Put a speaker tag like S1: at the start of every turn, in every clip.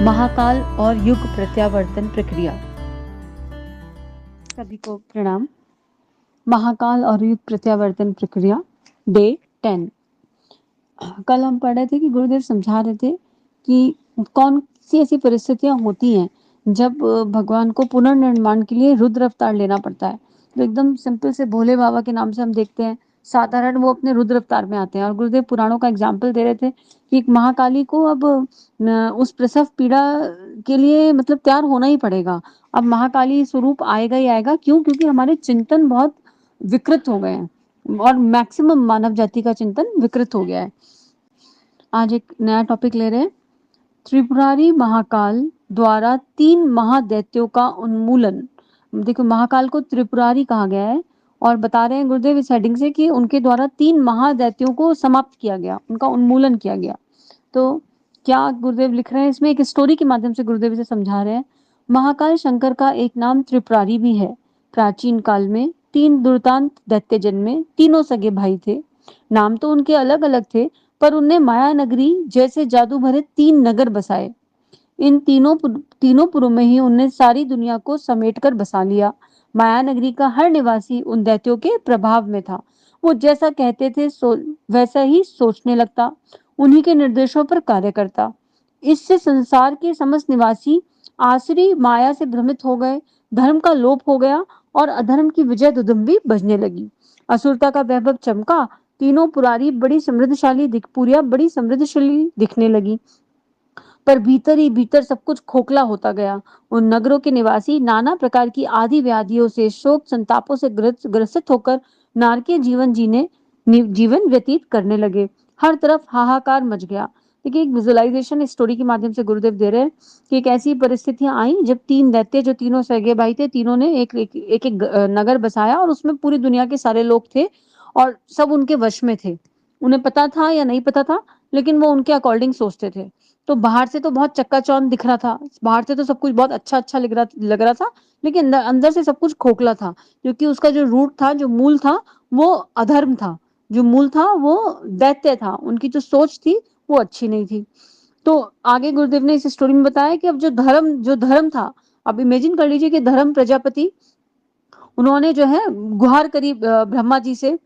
S1: महाकाल और युग प्रत्यावर्तन प्रक्रिया। सभी को प्रणाम। महाकाल और युग प्रत्यावर्तन प्रक्रिया डे 10। कल हम पढ़ रहे थे कि गुरुदेव समझा रहे थे कि कौन सी ऐसी परिस्थितियां होती हैं जब भगवान को पुनर्निर्माण के लिए रुद्र अवतार लेना पड़ता है। तो एकदम सिंपल से भोले बाबा के नाम से हम देखते हैं, साधारण वो अपने रुद्र अवतार में आते हैं। और गुरुदेव पुराणों का एग्जाम्पल दे रहे थे कि एक महाकाली को अब उस प्रसव पीड़ा के लिए मतलब तैयार होना ही पड़ेगा। अब महाकाली स्वरूप आएगा ही आएगा। क्यों? क्योंकि हमारे चिंतन बहुत विकृत हो गए हैं और मैक्सिमम मानव जाति का चिंतन विकृत हो गया है। आज एक नया टॉपिक ले रहे हैं, त्रिपुरारी महाकाल द्वारा 3 महादैत्यों का उन्मूलन। देखो, महाकाल को त्रिपुरारी कहा गया है और बता रहे हैं गुरुदेव इस हेडिंग से कि उनके द्वारा 3 महादैत्यों को समाप्त किया गया, उनका उन्मूलन किया गया। तो क्या गुरुदेव लिख रहे हैं इसमें? एक स्टोरी के माध्यम से गुरुदेव इसे समझा रहे हैं। महाकाल शंकर का एक नाम त्रिपुरारी भी है। प्राचीन काल में 3 दुर्दांत दैत्य जन्मे, तीनों सगे भाई थे। नाम तो उनके अलग अलग थे, पर उनने माया नगरी जैसे जादू भरे 3 नगर बसाए। इन तीनों पुरों में ही उनने सारी दुनिया को समेटकर बसा लिया। माया नगरी का हर निवासी उन दैत्यों के प्रभाव में था। वो जैसा कहते थे वैसा ही सोचने लगता, उन्हीं के निर्देशों पर कार्य करता। इससे संसार के समस्त निवासी आसुरी माया से भ्रमित हो गए, धर्म का लोप हो गया और अधर्म की विजय दुदुम्बी बजने लगी। असुरता का वैभव चमका, तीनों पुरारी पुरिया बड़ी समृद्धशाली दिखने लगी, पर भीतर ही भीतर सब कुछ खोखला होता गया। उन नगरों के निवासी नाना प्रकार की आदि व्याधियों से, शोक संतापों से ग्रसित होकर नारकीय जीवन व्यतीत करने लगे। हर तरफ हाहाकार मच गया। देखिए, एक विजुअलाइजेशन स्टोरी के माध्यम से गुरुदेव दे रहे हैं कि एक ऐसी परिस्थितियां आई जब 3 दैत्य, जो तीनों सगे भाई थे, तीनों ने एक नगर बसाया और उसमें पूरी दुनिया के सारे लोग थे और सब उनके वश में थे। उन्हें पता था या नहीं पता था, लेकिन वो उनके अकॉर्डिंग सोचते थे। तो बाहर से तो बहुत चक्काचौंध दिख रहा था, बाहर से तो सब कुछ बहुत अच्छा लग रहा था, लेकिन अंदर अंदर से सब कुछ खोखला था, क्योंकि उसका जो रूट था, जो मूल था, वो अधर्म था। जो मूल था वो दैत्य था। उनकी जो सोच थी वो अच्छी नहीं थी। तो आगे गुरुदेव ने इस स्टोरी में बताया कि अब जो धर्म था, अब इमेजिन कर लीजिए कि धर्म प्रजापति, उन्होंने जो है गुहार करी ब्रह्मा जी से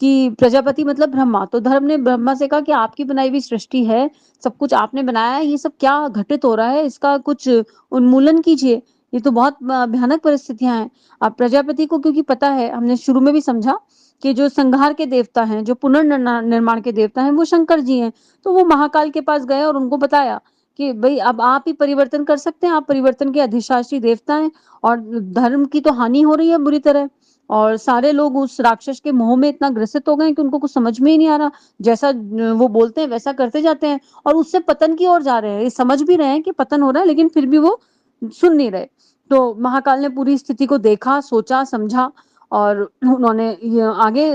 S1: कि प्रजापति मतलब ब्रह्मा। तो धर्म ने ब्रह्मा से कहा कि आपकी बनाई हुई सृष्टि है, सब कुछ आपने बनाया है, ये सब क्या घटित हो रहा है, इसका कुछ उन्मूलन कीजिए, ये तो बहुत भयानक परिस्थितियां हैं। अब प्रजापति को क्योंकि पता है, हमने शुरू में भी समझा कि जो संहार के देवता हैं, जो पुनर्निर्माण के देवता हैं, वो शंकर जी हैं। तो वो महाकाल के पास गए और उनको बताया कि भाई अब आप ही परिवर्तन कर सकते हैं, आप परिवर्तन के अधिशासी देवता हैं और धर्म की तो हानि हो रही है बुरी तरह, और सारे लोग उस राक्षस के मोह में इतना ग्रसित हो गए कि उनको कुछ समझ में ही नहीं आ रहा। जैसा वो बोलते हैं वैसा करते जाते हैं और उससे पतन की ओर जा रहे हैं। ये समझ भी रहे हैं कि पतन हो रहा है, लेकिन फिर भी वो सुन नहीं रहे। तो महाकाल ने पूरी स्थिति को देखा, सोचा, समझा और उन्होंने आगे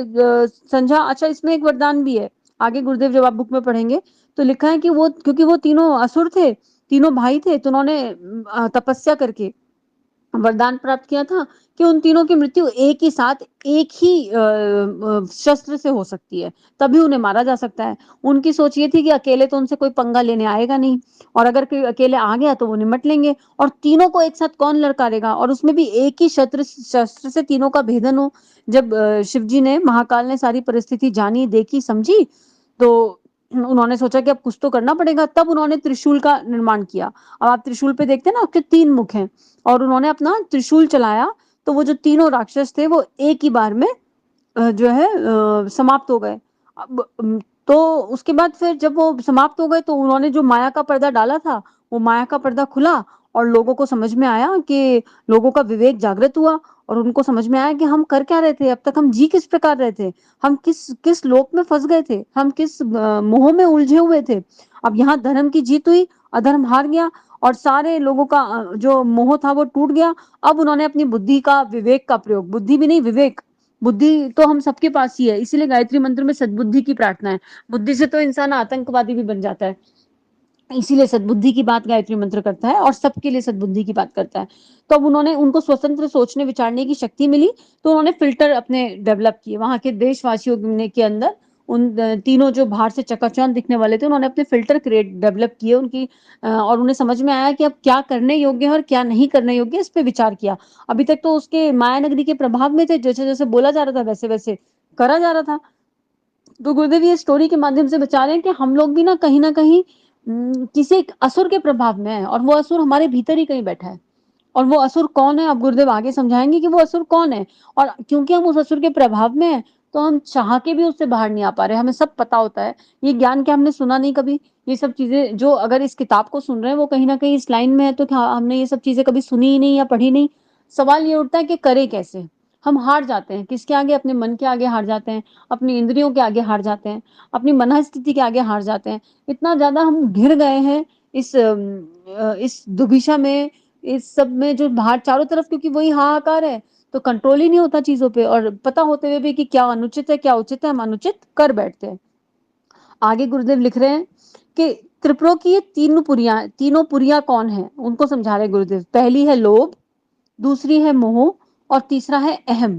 S1: समझा। अच्छा, इसमें एक वरदान भी है। आगे गुरुदेव जब आप बुक में पढ़ेंगे तो लिखा है कि वो, क्योंकि वो तीनों असुर थे, तीनों भाई थे, तो उन्होंने तपस्या करके वरदान प्राप्त किया था कि उन तीनों की मृत्यु एक ही साथ, एक ही शस्त्र से हो सकती है, तभी उन्हें मारा जा सकता है। उनकी सोच ये थी कि अकेले तो उनसे कोई पंगा लेने आएगा नहीं, और अगर कोई अकेले आ गया तो वो निमट लेंगे, और तीनों को एक साथ कौन लड़कारेगा, और उसमें भी एक ही शस्त्र से तीनों का भेदन हो। जब शिव जी ने, महाकाल ने सारी परिस्थिति जानी, देखी, समझी, तो उन्होंने सोचा कि अब कुछ तो करना पड़ेगा। तब उन्होंने त्रिशूल का निर्माण किया। अब आप त्रिशूल पे देखते हैं ना, उसके 3 मुख हैं, और उन्होंने अपना त्रिशूल चलाया तो वो जो तीनों राक्षस थे वो एक ही बार में जो है समाप्त हो गए। अब तो उसके बाद फिर जब वो समाप्त हो गए तो उन्होंने जो माया का पर्दा डाला था, वो माया का पर्दा खुला और लोगों को समझ में आया कि, लोगों का विवेक जागृत हुआ और उनको समझ में आया कि हम कर क्या रहे थे, अब तक हम जी किस प्रकार रहे थे, हम किस किस लोक में फंस गए थे, हम किस मोह में उलझे हुए थे। अब यहाँ धर्म की जीत हुई, अधर्म हार गया और सारे लोगों का जो मोह था वो टूट गया। अब उन्होंने अपनी बुद्धि का, विवेक का प्रयोग, बुद्धि भी नहीं विवेक, बुद्धि तो हम सबके पास ही है, इसीलिए गायत्री मंत्र में सद्बुद्धि की प्रार्थना है। बुद्धि से तो इंसान आतंकवादी भी बन जाता है, इसीलिए सद्बुद्धि की बात गायत्री मंत्र करता है और सबके लिए सद्बुद्धि की बात करता है। तो अब उनको स्वतंत्र सोचने विचारने की शक्ति मिली, तो उन्होंने फिल्टर अपने डेवलप किए वहां के देशवासियों के अंदर। तीनों जो बाहर से चकाचौंध दिखने वाले थे, उन्होंने अपने फ़िल्टर डेवलप किए उनकी, और उन्हें समझ में आया कि अब क्या करने योग्य है और क्या नहीं करने योग्य है, इस पे विचार किया। अभी तक तो उसके माया नगरी के प्रभाव में थे, जैसे-जैसे बोला जा रहा था वैसे-वैसे करा जा रहा था। तो गुरुदेव ये स्टोरी के माध्यम से बता रहे हैं कि हम लोग भी ना कहीं न कहीं किसी एक असुर के प्रभाव में हैं, और वो असुर हमारे भीतर ही कहीं बैठा है। और वो असुर कौन है, अब गुरुदेव आगे समझाएँगे कि वो असुर कौन है। और क्योंकि हम उस असुर के प्रभाव में हैं, तो हम चाह के भी उससे बाहर नहीं आ पा रहे हैं। हमें सब पता होता है। ये ज्ञान क्या हमने सुना नहीं कभी? ये सब चीज़ें जो अगर इस किताब को सुन रहे हैं, वो कहीं न कहीं इस लाइन में है, तो क्या हमने ये सब चीज़ें कभी सुनी ही नहीं या पढ़ी नहीं? सवाल ये उठता है कि करें कैसे? हम हार जाते हैं। किसके आगे? अपने मन के आगे हार जाते हैं, अपनी इंद्रियों के आगे हार जाते हैं, अपनी मनःस्थिति के आगे हार जाते हैं। इतना ज़्यादा हम घिर गए हैं इस दुविधा में, इस सब में जो बाहर चारों तरफ, क्योंकि वही हाहाकार है, तो कंट्रोल ही नहीं होता चीज़ों पे, और पता होते हुए भी कि क्या अनुचित है, क्या उचित है, हम अनुचित कर बैठते हैं। आगे गुरुदेव लिख रहे हैं कि त्रिपुरों की ये तीनों पुरियाँ कौन हैं? उनको समझा रहे हैं गुरुदेव। पहली है लोभ, दूसरी है मोह, और तीसरा है अहम।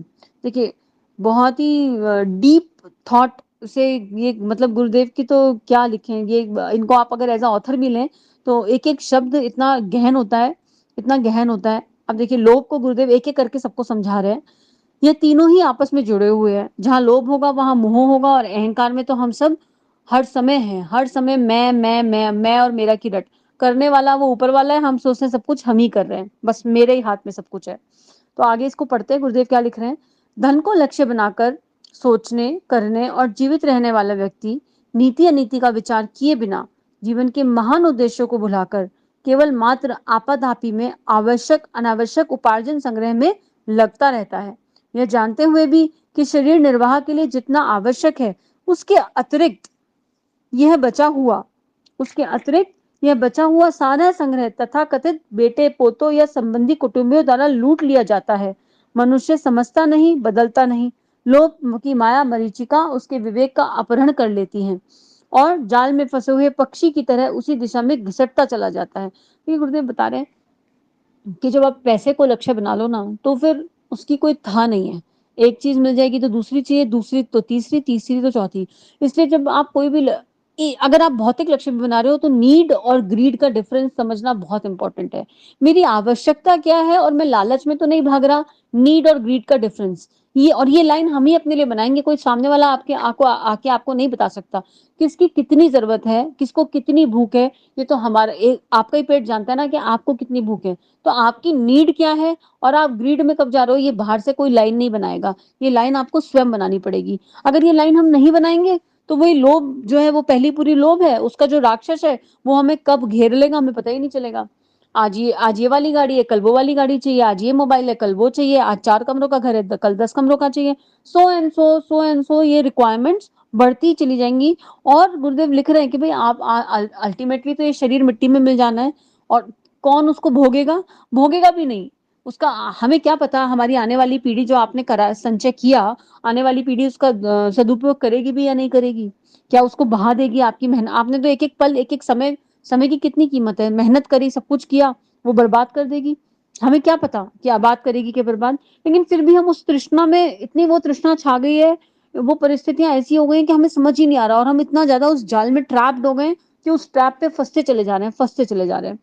S1: देखिए, बहुत ही डीप थॉट से ये, मतलब गुरुदेव की तो क्या लिखें, ये इनको आप अगर एज़ अ ऑथर भी लें, तो एक-एक शब्द इतना गहन होता है, इतना गहन होता है। अब देखिए, लोभ को गुरुदेव एक-एक करके सबको समझा रहे हैं। ये तीनों ही आपस में जुड़े हुए हैं। जहाँ लोभ होगा, वहाँ मोह होगा, और अहंकार में तो हम सब हर समय हैं। हर समय मैं और मेरा की रट। करने वाला वो ऊपर वाला है, हम सोचते हैं सब कुछ हम ही कर रहे हैं। बस मेरे ही हाथ में सब कुछ है। तो आगे इसको पढ़ते हैं, गुरुदेव क्या लिख रहे हैं। धन को लक्ष्य बनाकर सोचने, करने और जीवित रहने वाला व्यक्ति नीति अनीति का विचार किए बिना जीवन के महान उद्देश्यों को भुलाकर केवल मात्र आपाधापी में आवश्यक अनावश्यक उपार्जन संग्रह में लगता रहता है। यह जानते हुए भी कि शरीर निर्वाह के लिए जितना आवश्यक है, उसके अतिरिक्त यह बचा हुआ उसके अतिरिक्त यह बचा हुआ सारा संग्रह तथा कथित बेटे पोतों या संबंधी कुटुंबियों द्वारा लूट लिया जाता है। मनुष्य समझता नहीं, बदलता नहीं। लोभ की माया मरीचिका उसके विवेक का अपहरण कर लेती है, और जाल में फंसे हुए पक्षी की तरह उसी दिशा में घिसटता चला जाता है। ये गुरुदेव बता रहे हैं कि जब आप पैसे को लक्ष्य बना लो ना, तो फिर उसकी कोई था नहीं है। एक चीज़ मिल जाएगी तो दूसरी चाहिए, दूसरी तो तीसरी, तीसरी तो चौथी। इसलिए जब आप कोई भी अगर आप भौतिक लक्ष्य भी बना रहे हो, तो नीड और ग्रीड का डिफरेंस समझना बहुत इंपॉर्टेंट है। मेरी आवश्यकता क्या है, और मैं लालच में तो नहीं भाग रहा, नीड और ग्रीड का डिफरेंस। ये लाइन हम ही अपने लिए बनाएँगे, कोई सामने वाला आपके आके आपको नहीं बता सकता। किसकी कितनी ज़रूरत है, किसको कितनी भूख है, ये तो हमारा आपका ही पेट जानता है ना कि आपको कितनी भूख है। तो आपकी नीड क्या है, और आप ग्रीड में कब जा रहे हो, ये बाहर से कोई लाइन नहीं बनाएगा। ये लाइन आपको स्वयं बनानी पड़ेगी। अगर ये लाइन हम नहीं बनाएँगे, तो वही लोभ जो है, वो पहली पूरी लोभ है, उसका जो राक्षस है, वो हमें कब घेर लेगा, हमें पता ही नहीं चलेगा। आज ये वाली गाड़ी है, कल वो वाली गाड़ी चाहिए, आज ये मोबाइल है, कल वो चाहिए, आज 4 कमरों का घर है, कल 10 कमरों का चाहिए। सो एंड सो ये रिक्वायरमेंट्स बढ़ती चली जाएँगी। और गुरुदेव लिख रहे हैं कि भई आप अल्टीमेटली तो ये शरीर मिट्टी में मिल जाना है, और कौन उसको भोगेगा? भोगेगा भी नहीं। उसका हमें क्या पता, हमारी आने वाली पीढ़ी जो आपने करा संचय किया, आने वाली पीढ़ी उसका सदुपयोग करेगी भी या नहीं करेगी? क्या उसको बहा देगी आपकी आपने तो एक-एक पल, एक-एक समय की कितनी कीमत है? मेहनत करी, सब कुछ किया, वो बर्बाद कर देगी। हमें क्या पता कि आबाद करेगी कि बर्बाद? लेकिन फिर भी हम उस तृष्णा में, इतनी वो तृष्णा छा गई है, वो परिस्थितियाँ ऐसी हो गई हैं कि हमें समझ ही नहीं आ रहा, और हम इतना ज़्यादा उस जाल में ट्रैप्ड हो गए हैं कि उस ट्रैप पे फँसते चले जा रहे हैं, फँसते चले जा रहे हैं।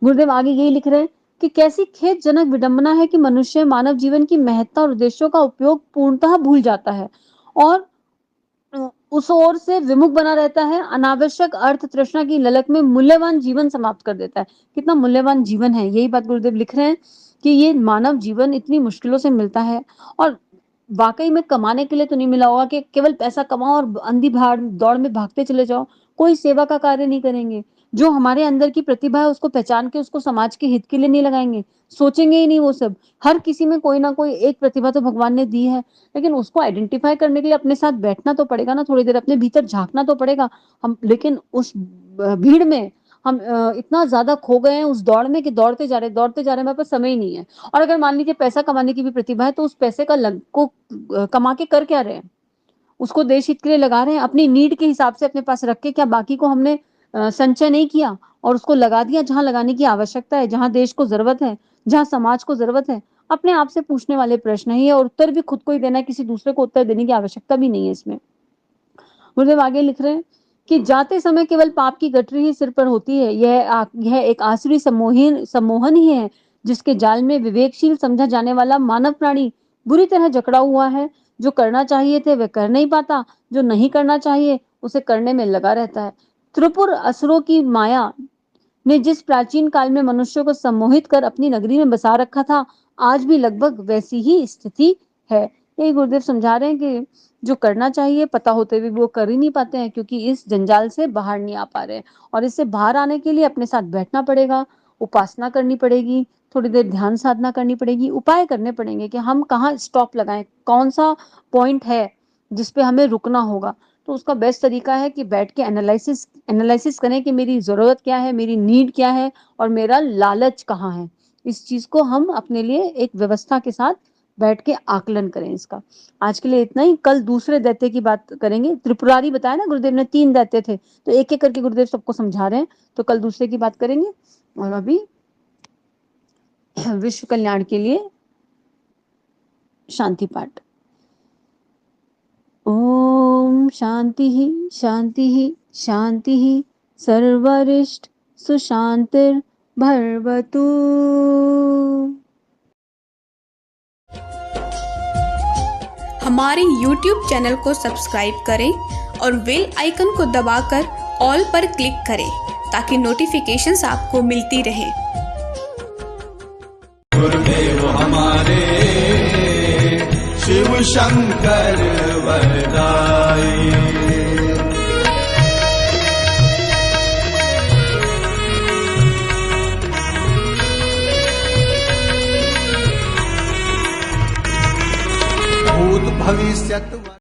S1: गुरुदेव आगे यही लिख रहे हैं कि कैसी खेदजनक विडंबना है कि मनुष्य मानव जीवन की महत्ता और उद्देश्यों का उपयोग पूर्णतः भूल जाता है, और उस ओर से विमुख बना रहता है। अनावश्यक अर्थ तृष्णा की ललक में मूल्यवान जीवन समाप्त कर देता है। कितना मूल्यवान जीवन है, यही बात गुरुदेव लिख रहे हैं कि ये मानव जीवन इतनी मुश्किलों से मिलता है, और वाकई में कमाने के लिए तो नहीं मिला होगा कि केवल पैसा कमाओ और अंधी भाड़ दौड़ में भागते चले जाओ, कोई सेवा का कार्य नहीं करेंगे। जो हमारे अंदर की प्रतिभा है, उसको पहचान के उसको समाज के हित के लिए नहीं लगाएंगे, सोचेंगे ही नहीं वो सब। हर किसी में कोई ना कोई एक प्रतिभा तो भगवान ने दी है, लेकिन उसको आइडेंटिफाई करने के लिए अपने साथ बैठना तो पड़ेगा ना, थोड़ी देर अपने भीतर झाँकना तो पड़ेगा। हम लेकिन उस भीड़ में हम इतना ज़्यादा खो गए हैं उस दौड़ में कि दौड़ते जा रहे हैं, हमारे पास समय ही नहीं है। और अगर मान लीजिए पैसा कमाने की भी प्रतिभा है, तो उस पैसे का कमा के कर क्या रहे हैं? उसको देश हित के लिए लगा रहे हैं, अपनी नीड के हिसाब से अपने पास रख के, क्या बाकी को हमने संचय नहीं किया और उसको लगा दिया जहाँ लगाने की आवश्यकता है, जहाँ देश को ज़रूरत है, जहाँ समाज को ज़रूरत है? अपने आप से पूछने वाले प्रश्न हैं ये, और उत्तर भी खुद को ही देना है, किसी दूसरे को उत्तर देने की आवश्यकता भी नहीं है इसमें। गुरुदेव आगे लिख रहे हैं कि जाते समय केवल पाप की गठरी ही सिर पर होती है। यह एक आसुरी सम्मोहन ही है जिसके जाल में विवेकशील समझा जाने वाला मानव प्राणी बुरी तरह जकड़ा हुआ है। जो करना चाहिए थे वह कर नहीं पाता, जो नहीं करना चाहिए उसे करने में लगा रहता है। त्रिपुर असुरों की माया ने जिस प्राचीन काल में मनुष्यों को सम्मोहित कर अपनी नगरी में बसा रखा था, आज भी लगभग वैसी ही स्थिति है। यही गुरुदेव समझा रहे हैं कि जो करना चाहिए पता होते हुए वो कर ही नहीं पाते हैं, क्योंकि इस जंजाल से बाहर नहीं आ पा रहे हैं। और इससे बाहर आने के लिए अपने साथ बैठना पड़ेगा, उपासना करनी पड़ेगी, थोड़ी देर ध्यान साधना करनी पड़ेगी, उपाय करने पड़ेंगे कि हम कहाँ स्टॉप लगाएं, कौन सा पॉइंट है जिसपे हमें रुकना होगा। तो उसका बेस्ट तरीका है कि बैठ के एनालिसिस करें कि मेरी जरूरत क्या है, मेरी नीड क्या है और मेरा लालच कहाँ है। इस चीज को हम अपने लिए एक व्यवस्था के साथ बैठ के आकलन करें इसका। आज के लिए इतना ही। कल दूसरे दैत्य की बात करेंगे। त्रिपुरारी बताया ना गुरुदेव ने, 3 दैत्य थे, तो एक एक करके गुरुदेव सबको समझा रहे हैं। तो कल दूसरे की बात करेंगे। और अभी विश्व कल्याण के लिए शांति पाठ। ओम शांति शांति शांति सर्वरिष्ट सुशांतिर भर्वतु।
S2: हमारे YouTube चैनल को सब्सक्राइब करें और बेल आइकन को दबाकर ऑल पर क्लिक करें ताकि नोटिफिकेशंस आपको मिलती रहें।
S3: गुरुदेव हमारे शिव शंकर वरदाई। भूत भविष्यत